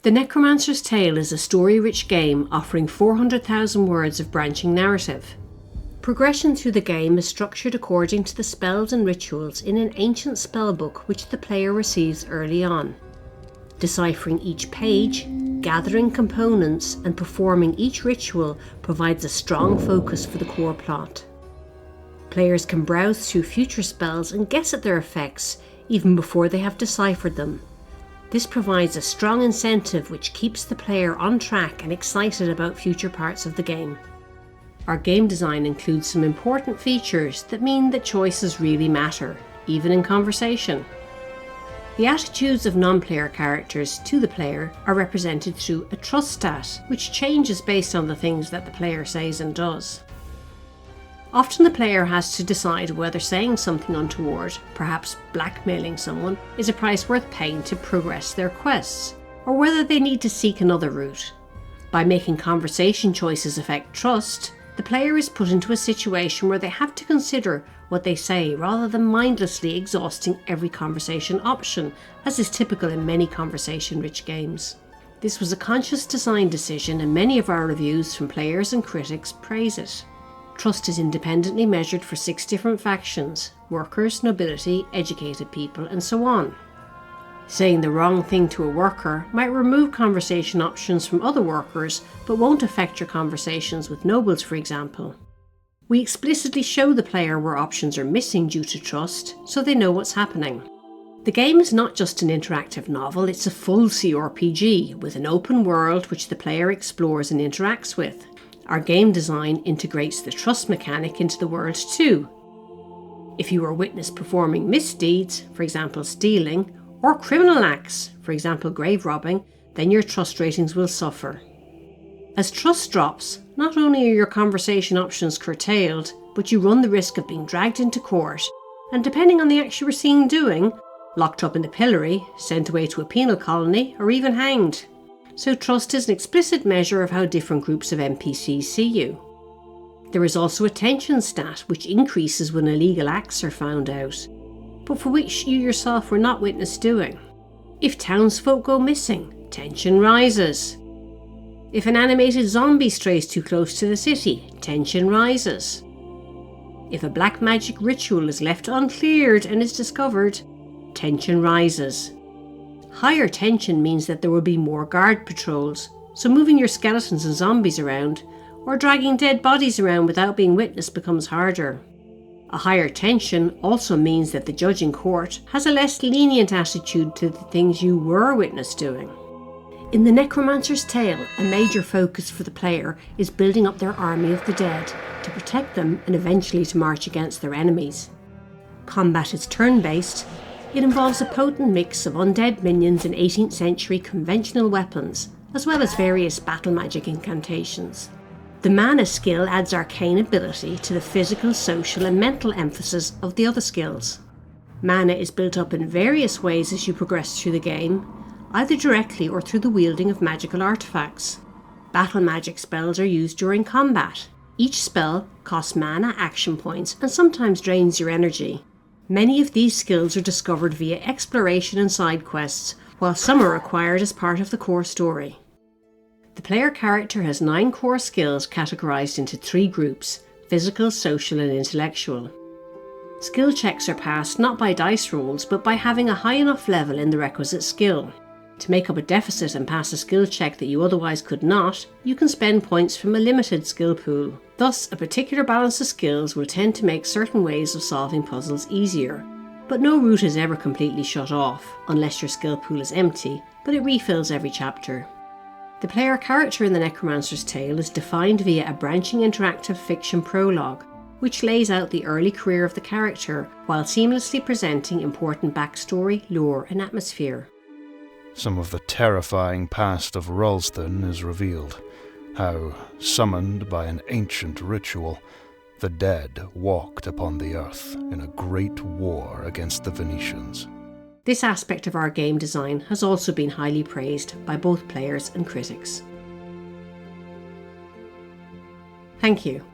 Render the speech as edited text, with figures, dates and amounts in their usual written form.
The Necromancer's Tale is a story-rich game offering 400,000 words of branching narrative. Progression through the game is structured according to the spells and rituals in an ancient spellbook which the player receives early on. Deciphering each page, gathering components, and performing each ritual provides a strong focus for the core plot. Players can browse through future spells and guess at their effects even before they have deciphered them. This provides a strong incentive which keeps the player on track and excited about future parts of the game. Our game design includes some important features that mean that choices really matter, even in conversation. The attitudes of non-player characters to the player are represented through a trust stat, which changes based on the things that the player says and does. Often the player has to decide whether saying something untoward, perhaps blackmailing someone, is a price worth paying to progress their quests, or whether they need to seek another route. By making conversation choices affect trust, the player is put into a situation where they have to consider what they say rather than mindlessly exhausting every conversation option, as is typical in many conversation-rich games. This was a conscious design decision, and many of our reviews from players and critics praise it. Trust is independently measured for 6 different factions: workers, nobility, educated people, and so on. Saying the wrong thing to a worker might remove conversation options from other workers, but won't affect your conversations with nobles, for example. We explicitly show the player where options are missing due to trust, so they know what's happening. The game is not just an interactive novel, it's a full crpg, with an open world which the player explores and interacts with. Our game design integrates the trust mechanic into the world too. If you are witnessed performing misdeeds, for example stealing, or criminal acts, for example grave robbing, then your trust ratings will suffer. As trust drops, not only are your conversation options curtailed, but you run the risk of being dragged into court, and depending on the acts you were seen doing, locked up in the pillory, sent away to a penal colony, or even hanged. So trust is an explicit measure of how different groups of NPCs see you. There is also a tension stat which increases when illegal acts are found out, but for which you yourself were not witness doing. If townsfolk go missing, tension rises. If an animated zombie strays too close to the city, tension rises. If a black magic ritual is left uncleared and is discovered, tension rises. Higher tension means that there will be more guard patrols, so moving your skeletons and zombies around, or dragging dead bodies around without being witnessed becomes harder. A higher tension also means that the judge in court has a less lenient attitude to the things you were witness doing. In the Necromancer's Tale, a major focus for the player is building up their army of the dead, to protect them and eventually to march against their enemies. Combat is turn-based. It involves a potent mix of undead minions and 18th century conventional weapons, as well as various battle magic incantations. The mana skill adds arcane ability to the physical, social and mental emphasis of the other skills. Mana is built up in various ways as you progress through the game, either directly or through the wielding of magical artifacts. Battle magic spells are used during combat. Each spell costs mana, action points, and sometimes drains your energy. Many of these skills are discovered via exploration and side quests, while some are acquired as part of the core story. The player character has 9 core skills categorized into 3 groups: physical, social and intellectual. Skill checks are passed not by dice rolls, but by having a high enough level in the requisite skill. To make up a deficit and pass a skill check that you otherwise could not, you can spend points from a limited skill pool. Thus, a particular balance of skills will tend to make certain ways of solving puzzles easier. But no route is ever completely shut off, unless your skill pool is empty, but it refills every chapter. The player character in the Necromancer's Tale is defined via a branching interactive fiction prologue, which lays out the early career of the character while seamlessly presenting important backstory, lore and atmosphere. Some of the terrifying past of Ralston is revealed. How, summoned by an ancient ritual, the dead walked upon the earth in a great war against the Venetians. This aspect of our game design has also been highly praised by both players and critics. Thank you.